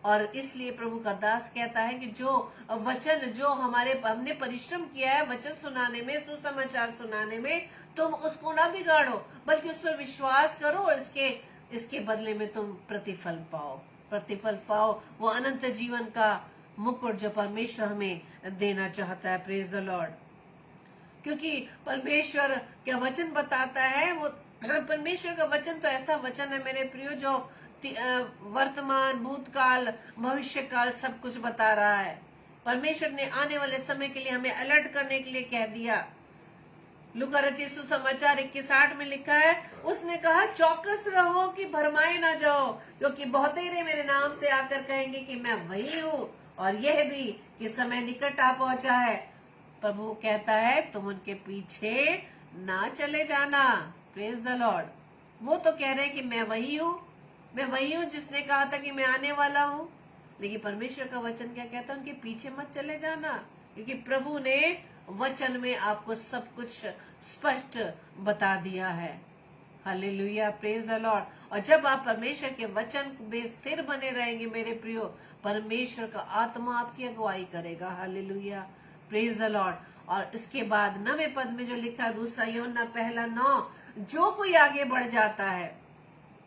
और इसलिए प्रभु का दास कहता है कि जो वचन, जो हमने परिश्रम किया है वचन सुनाने में, सुसमाचार सुनाने में, तुम उसको ना बिगाड़ो, बल्कि उस पर विश्वास करो, और इसके बदले में तुम प्रतिफल पाओ, वो अनंत जीवन का मुकुट जो परमेश्वर हमें देना चाहता है। Praise the Lord. क्योंकि परमेश्वर क्या वचन बताता है, वो परमेश्वर का वचन तो ऐसा वचन है मेरे प्रियो, जो वर्तमान, भूतकाल, भविष्य काल सब कुछ बता रहा है। परमेश्वर ने आने वाले समय के लिए हमें अलर्ट करने के लिए कह दिया। लूका रचित सुसमाचार 21:8 में लिखा है, उसने कहा चौकस रहो कि भरमाए ना जाओ, क्योंकि बहुतेरे मेरे नाम से आकर कहेंगे कि मैं वही हूँ, और यह भी कि समय निकट आ पहुंचा है। प्रभु कहता है तुम उनके पीछे ना चले जाना। Praise the Lord. वो तो कह रहे हैं कि मैं वही हूँ जिसने कहा था कि मैं आने वाला हूँ, लेकिन परमेश्वर का वचन क्या कहता है, उनके पीछे मत चले जाना, क्योंकि प्रभु ने वचन में आपको सब कुछ स्पष्ट बता दिया है। हालेलुया। Praise the Lord. और जब आप परमेश्वर के वचन में स्थिर बने रहेंगे मेरे प्रियो, परमेश्वर का आत्मा आपकी अगुवाई करेगा। हालेलुया। Praise the Lord. और इसके बाद 9वें पद में जो लिखा है, 2 यूहन्ना 1:9, जो कोई आगे बढ़ जाता है,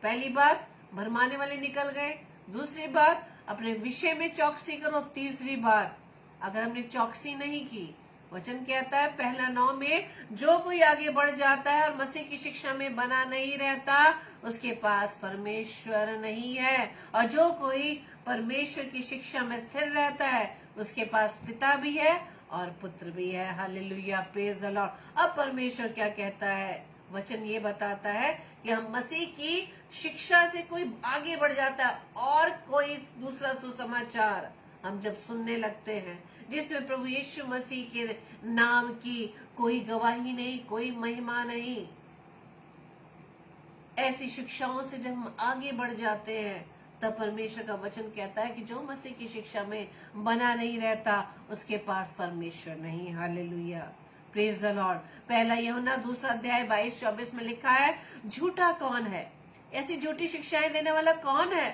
पहली बात भरमाने वाले निकल गए, दूसरी बात अपने विषय में चौकसी करो, तीसरी बात अगर हमने चौकसी नहीं की, वचन कहता है 1:9 में, जो कोई आगे बढ़ जाता है और मसीह की शिक्षा में बना नहीं रहता, उसके पास परमेश्वर नहीं है, और जो कोई परमेश्वर की शिक्षा में स्थिर रहता है उसके पास पिता भी है और पुत्र भी है। हालेलुया। Praise the Lord. अब परमेश्वर क्या कहता है, वचन ये बताता है कि हम मसीह की शिक्षा से कोई आगे बढ़ जाता है और कोई दूसरा सुसमाचार हम जब सुनने लगते हैं जिसमें प्रभु यीशु मसीह के नाम की कोई गवाही नहीं, कोई महिमा नहीं, ऐसी शिक्षाओं से जब हम आगे बढ़ जाते हैं, तब परमेश्वर का वचन कहता है कि जो मसीह की शिक्षा में बना नहीं रहता उसके पास परमेश्वर नहीं। हालेलुया। Praise the Lord. 1 यूहन्ना 2:22-24 में लिखा है, झूठा कौन है? ऐसी झूठी शिक्षाएं देने वाला कौन है?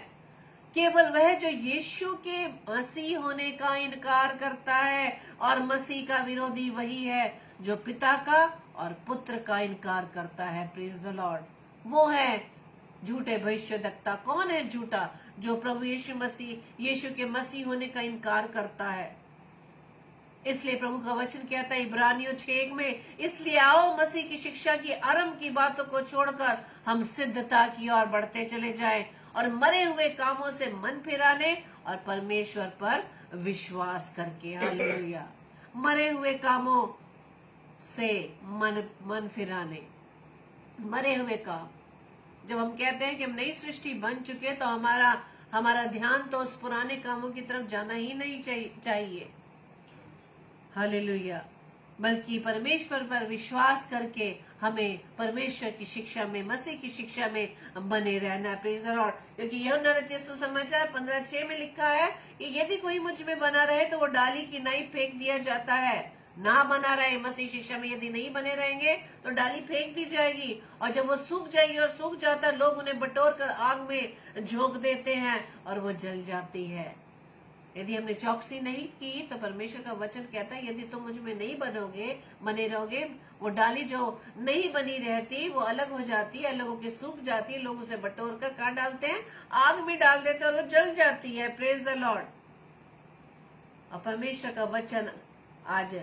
केवल वह जो यीशु के मसीह होने का इनकार करता है, और मसीह का विरोधी वही है जो पिता का और पुत्र का इनकार करता है। Praise the Lord. वो है झूठे भविष्यद्वक्ता। कौन है झूठा? जो प्रभु यीशु के मसीह होने का इनकार करता है। इसलिए प्रभु का वचन कहता है इब्रानियों 6 में, इसलिए आओ मसीह की शिक्षा की आरंभ की बातों को छोड़कर हम सिद्धता की ओर बढ़ते चले जाएं, और मरे हुए कामों से मन फिराने और परमेश्वर पर विश्वास करके। हालेलुया। मरे हुए कामों से मन फिराने, मरे हुए काम। जब हम कहते हैं कि हम नई सृष्टि बन चुके, तो हमारा ध्यान तो उस पुराने कामों की तरफ जाना ही नहीं चाहिए। हालेलुया। बल्कि परमेश्वर पर विश्वास करके हमें परमेश्वर की शिक्षा में, मसीह की शिक्षा में बने रहना। Praise the Lord. क्योंकि यूहन्ना रचित सुसमाचार 15:6 में लिखा है कि यदि कोई मुझ में बना रहे तो वो डाली की नाई फेंक दिया जाता है, ना बना रहे मसीह शिक्षा में, यदि नहीं बने रहेंगे तो डाली फेंक दी जाएगी, और जब वो सूख जाएगी और सूख जाता है, लोग उन्हें बटोर कर आग में झोंक देते हैं और वो जल जाती है। यदि हमने चौकसी नहीं की तो परमेश्वर का वचन कहता है, यदि तुम मुझ में नहीं बने रहोगे, वो डाली जो नहीं बनी रहती वो अलग हो जाती है, अलग होकर सूख जाती है, लोग उसे बटोर कर कहाँ डालते हैं, आग में डाल देते हैं और वो जल जाती है। Praise the Lord. और परमेश्वर का वचन आज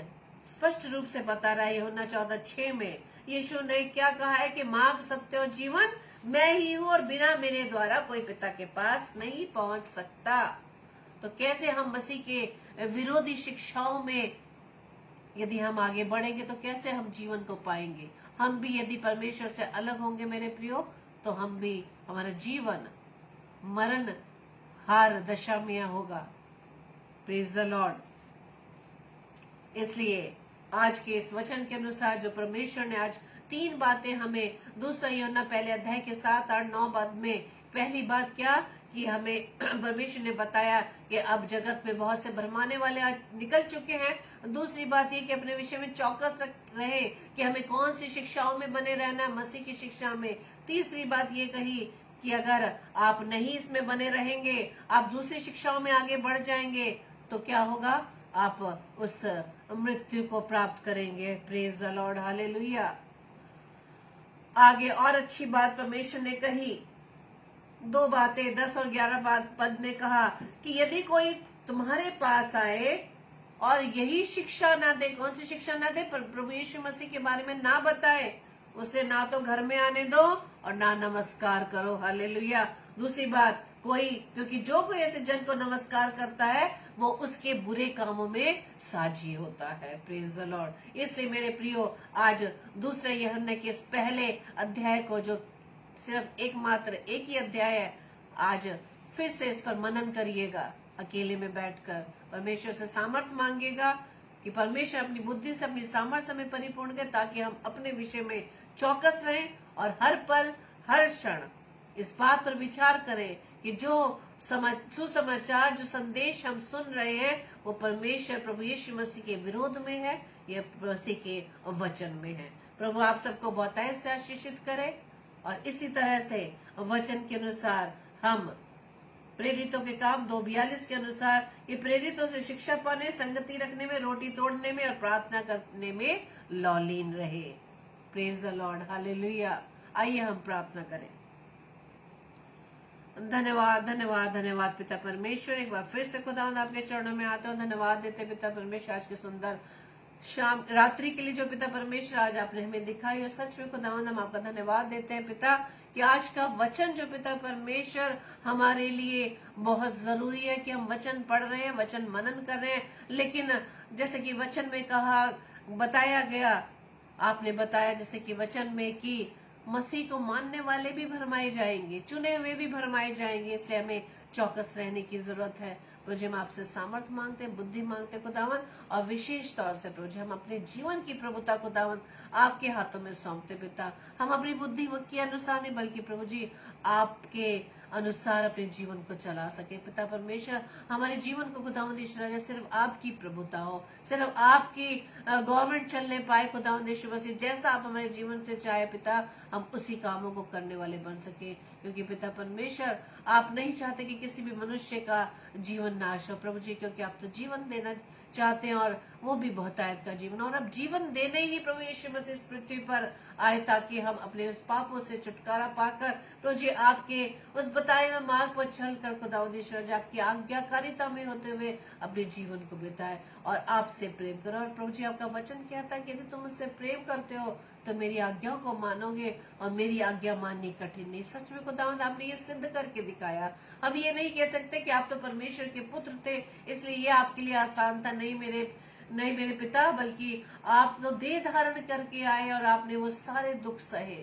स्पष्ट रूप से बता रहा है, यूहन्ना 14:6 में यीशु ने क्या कहा है कि मार्ग, सत्य और जीवन मैं ही हूँ, और बिना मेरे द्वारा कोई पिता के पास नहीं पहुंच सकता। तो कैसे हम मसीह के विरोधी शिक्षाओं में यदि हम आगे बढ़ेंगे तो कैसे हम जीवन को पाएंगे? हम भी यदि परमेश्वर से अलग होंगे मेरे प्रियो, तो हम भी, हमारा जीवन मरण हार दशा में होगा। Praise the Lord. इसलिए आज के इस वचन के अनुसार जो परमेश्वर ने आज 3 बातें हमें 2 यूहन्ना पहले अध्याय के 7, 8, 9 बात में, पहली बात क्या कि हमें परमेश्वर ने बताया कि अब जगत में बहुत से भरमाने वाले आज निकल चुके हैं। दूसरी बात ये कि अपने विषय में चौकस रहे कि हमें कौन सी शिक्षाओं में बने रहना है, मसीह की शिक्षा में। तीसरी बात ये कही कि अगर आप नहीं इसमें बने रहेंगे, आप दूसरी शिक्षाओं में आगे बढ़ जाएंगे, तो क्या होगा? आप उस मृत्यु को प्राप्त करेंगे। Praise the Lord, hallelujah. आगे और अच्छी बात परमेश्वर ने कही, 2 बातें 10 और 11 पद में कहा कि यदि कोई तुम्हारे पास आए और यही शिक्षा ना दे, कौन सी शिक्षा ना दे? प्रभु यीशु मसीह के बारे में ना बताए, उसे ना तो घर में आने दो और ना नमस्कार करो। हालेलुया। दूसरी बात, क्योंकि जो कोई ऐसे जन को नमस्कार करता है वो उसके बुरे कामों में साझी होता है। Praise the Lord. इसलिए मेरे प्रियो, आज 2 यूहन्ना के इस पहले अध्याय को, जो सिर्फ एक ही अध्याय है, आज फिर से इस पर मनन करिएगा, अकेले में बैठकर परमेश्वर से सामर्थ्य मांगेगा कि परमेश्वर अपनी बुद्धि से, अपनी सामर्थ्य में परिपूर्ण करे, ताकि हम अपने विषय में चौकस रहें और हर पल हर क्षण इस बात पर विचार करें कि जो सुसमाचार, जो संदेश हम सुन रहे हैं, वो परमेश्वर प्रभु यीशु मसीह के विरोध में है, यह मसीह के वचन में है। प्रभु आप सबको बहुतायत से आशीषित करे, और इसी तरह से वचन के अनुसार हम प्रेरितों के काम 2:42 के अनुसार ये प्रेरितों से शिक्षा पाने, संगति रखने में, रोटी तोड़ने में और प्रार्थना करने में लौलीन रहे। Praise the Lord, hallelujah. आइए हम प्रार्थना करें। धन्यवाद, धन्यवाद, धन्यवाद पिता परमेश्वर। एक बार फिर से खुदावंद आपके चरणों में आता हूँ, धन्यवाद देते पिता परमेश्वर आज के सुंदर शाम रात्रि के लिए जो पिता परमेश्वर आज आपने हमें दिखाई, और सच में खुदावंद हम आपका धन्यवाद देते हैं पिता कि आज का वचन जो पिता परमेश्वर हमारे लिए बहुत जरूरी है कि हम वचन पढ़ रहे हैं, वचन मनन कर रहे हैं, लेकिन जैसे कि वचन में बताया गया, आपने बताया जैसे कि वचन में कि मसीह को मानने वाले भी भरमाए जाएंगे, चुने हुए भी भरमाए जाएंगे, इसलिए हमें चौकस रहने की जरूरत है। प्रभु जी, हम आपसे सामर्थ्य मांगते हैं, बुद्धि मांगते हैं खुदावन, और विशेष तौर से प्रभु जी हम अपने जीवन की प्रभुता खुदावन आपके हाथों में सौंपते पिता। हम अपनी बुद्धि के अनुसार नहीं, बल्कि प्रभु जी आपके अनुसार अपने जीवन को चला सके पिता परमेश्वर। हमारे जीवन को खुदावंद ईश्वर सिर्फ आपकी प्रभुता हो, सिर्फ आपकी गवर्नमेंट चलने पाए खुदावंद ईश्वर मसीह, जैसा आप हमारे जीवन से चाहे पिता, हम उसी कामों को करने वाले बन सके, क्योंकि पिता परमेश्वर आप नहीं चाहते कि किसी भी मनुष्य का जीवन नाश हो प्रभु जी, क्योंकि आप तो जीवन देना चाहते हैं, और वो भी बहुतायत का जीवन, और अब जीवन देने ही प्रभु यीशु मसीह इस पृथ्वी पर आए, ताकि हम अपने उस पापों से छुटकारा पाकर प्रभु जी आपके उस बताए हुए मार्ग पर चलकर खुदावंद ईश्वर जी आपकी आज्ञाकारिता में होते हुए अपने जीवन को बिताए और आपसे प्रेम करो। और प्रभु जी आपका वचन कहता है कि यदि तुम मुझसे प्रेम करते हो तो मेरी आज्ञाओं को मानोगे, और मेरी आज्ञा माननी कठिन नहीं। सच में खुदावंद आपने ये सिद्ध करके दिखाया। हम ये नहीं कह सकते कि आप तो परमेश्वर के पुत्र थे इसलिए ये आपके लिए आसान था। नहीं मेरे पिता, बल्कि आप तो देह धारण करके आए और आपने वो सारे दुख सहे।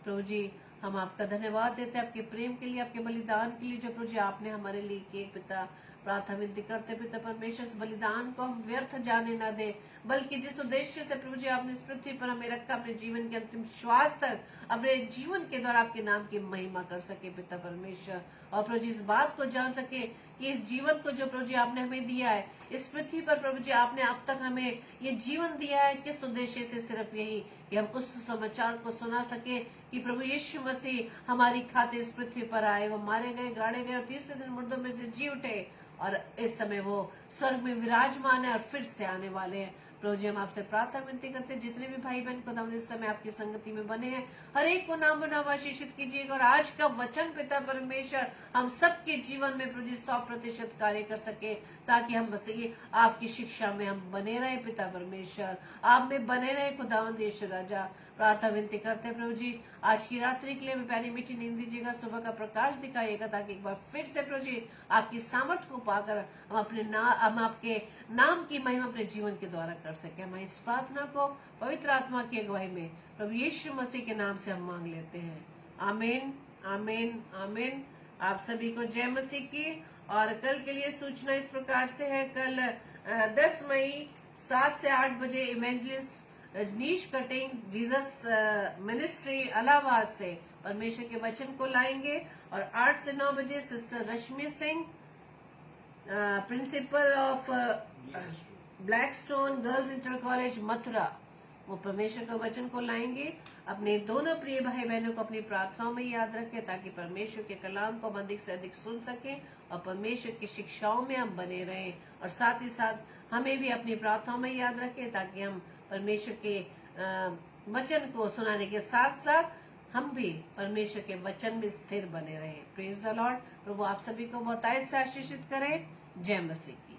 प्रभु जी हम आपका धन्यवाद देते हैं आपके प्रेम के लिए, आपके बलिदान के लिए जो प्रभु जी आपने हमारे लिए किए पिता। प्रार्थना विनती करते पिता परमेश्वर, इस बलिदान को हम व्यर्थ जाने न दे, बल्कि जिस उद्देश्य से प्रभु जी आपने इस पृथ्वी पर हमें रखा, अपने जीवन के अंतिम श्वास तक अपने जीवन के द्वारा आपके नाम की महिमा कर सके पिता परमेश्वर। और प्रभु जी इस बात को जान सके कि इस जीवन को जो प्रभु जी आपने हमें दिया है इस पृथ्वी पर, प्रभु जी आपने अब तक हमें ये जीवन दिया है किस उद्देश्य से? सिर्फ यही कि हम उस समाचार को सुना सके कि प्रभु यीशु मसीह हमारी खातिर इस पृथ्वी पर आए, वो मारे गए, गाड़े गए और तीसरे दिन मुर्दों में से जी उठे, और इस समय वो स्वर्ग में विराजमान है और फिर से आने वाले हैं। प्रभु जी हम आपसे प्रार्थना विनती करते हैं, जितने भी भाई बहन खुदा इस समय आपकी संगति में बने हैं, हर एक को नाम नाम आशीषित कीजिएगा, और आज का वचन पिता परमेश्वर हम सबके जीवन में प्रभु जी 100% कार्य कर सके, ताकि हम बस ये आपकी शिक्षा में हम बने रहे पिता परमेश्वर, आप में बने रहे खुदावंद यीशु राजा। प्रार्थना विनती करते हैं प्रभु जी आज की रात्रि के लिए हमें प्यारी मीठी नींद दीजिएगा, सुबह का प्रकाश दिखाइएगा, ताकि एक बार फिर से प्रभु जी आपकी सामर्थ को पाकर हम आपके नाम की महिमा अपने जीवन के द्वारा कर सके। हम इस प्रार्थना को पवित्र आत्मा की अगुवाई में प्रभु यीशु मसीह के नाम से हम मांग लेते हैं। आमीन आमीन आमीन। आप सभी को जय मसीह की। और कल के लिए सूचना इस प्रकार से है, कल 10 मई 7 से 8 बजे evangelist Rajneesh cutting Jesus ministry Allahabad से परमेश्वर के वचन को लाएंगे, और 8 से 9 बजे sister Rashmi Singh principle of Blackstone girls inter college Mathura, वो परमेश्वर के वचन को लाएंगे। अपने दोनों प्रिय भाई बहनों को अपनी प्रार्थनाओं में याद रखें, ताकि परमेश्वर के कलाम को हम अधिक से अधिक सुन सकें और परमेश्वर की शिक्षाओं में हम बने रहें, और साथ ही साथ हमें भी अपनी प्रार्थनाओं में याद रखें, ताकि हम परमेश्वर के वचन को सुनाने के साथ साथ हम भी परमेश्वर के वचन में स्थिर बने रहें। Praise the Lord. प्रभु आप सभी को बहुत से आशीषित करें। जय मसीह की।